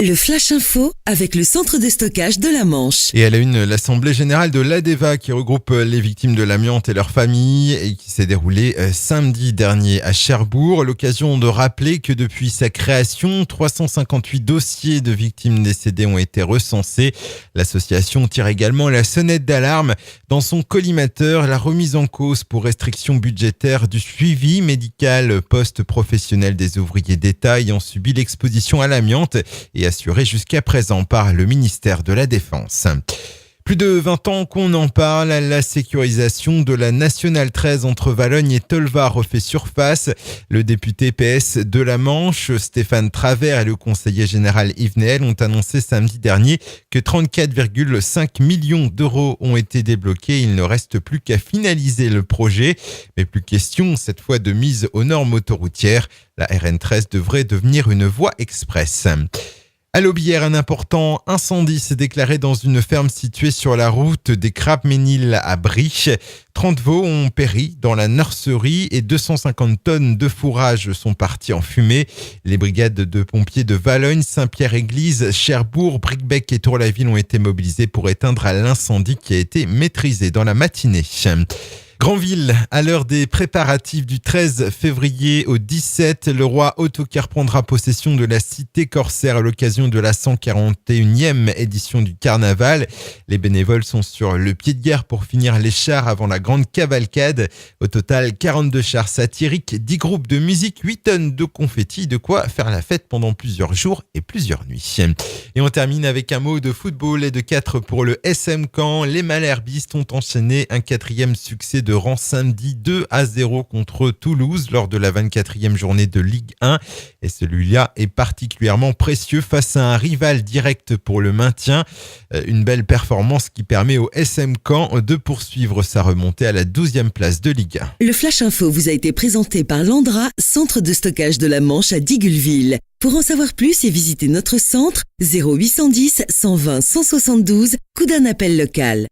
Le Flash Info avec le centre de stockage de la Manche. Et à la une, l'Assemblée générale de l'ADEVA qui regroupe les victimes de l'amiante et leurs familles et qui s'est déroulée samedi dernier à Cherbourg. L'occasion de rappeler que depuis sa création, 358 dossiers de victimes décédées ont été recensés. L'association tire également la sonnette d'alarme dans son collimateur, la remise en cause pour restriction budgétaire du suivi médical post-professionnel des ouvriers d'État ayant subi l'exposition à l'amiante et assuré jusqu'à présent par le ministère de la Défense. Plus de 20 ans qu'on en parle, la sécurisation de la Nationale 13 entre Valognes et Tolva refait surface. Le député PS de la Manche, Stéphane Travers, et le conseiller général Yves Néel ont annoncé samedi dernier que 34,5 millions d'euros ont été débloqués. Il ne reste plus qu'à finaliser le projet. Mais plus question cette fois de mise aux normes autoroutières. La RN13 devrait devenir une voie express. À l'Aubière, un important incendie s'est déclaré dans une ferme située sur la route des Crabes-Ménil à Brie. 30 veaux ont péri dans la nurserie et 250 tonnes de fourrage sont parties en fumée. Les brigades de pompiers de Valognes, Saint-Pierre-Église, Cherbourg, Bricbec et Tour-la-Ville ont été mobilisés pour éteindre l'incendie qui a été maîtrisé dans la matinée. Granville, à l'heure des préparatifs du 13 février au 17, le roi Ottokar prendra possession de la cité corsaire à l'occasion de la 141e édition du carnaval. Les bénévoles sont sur le pied de guerre pour finir les chars avant la grande cavalcade. Au total, 42 chars satiriques, 10 groupes de musique, 8 tonnes de confettis, de quoi faire la fête pendant plusieurs jours et plusieurs nuits. Et on termine avec un mot de football et de 4 pour le SM Caen. Les Malherbistes ont enchaîné un 4e succès de rang samedi 2-0 contre Toulouse lors de la 24e journée de Ligue 1. Et celui-là est particulièrement précieux face à un rival direct pour le maintien. Une belle performance qui permet au SM Caen de poursuivre sa remontée à la 12e place de Ligue 1. Le Flash Info vous a été présenté par Landra, centre de stockage de la Manche à Digguleville. Pour en savoir plus et visiter notre centre, 0810 120 172, coup d'un appel local.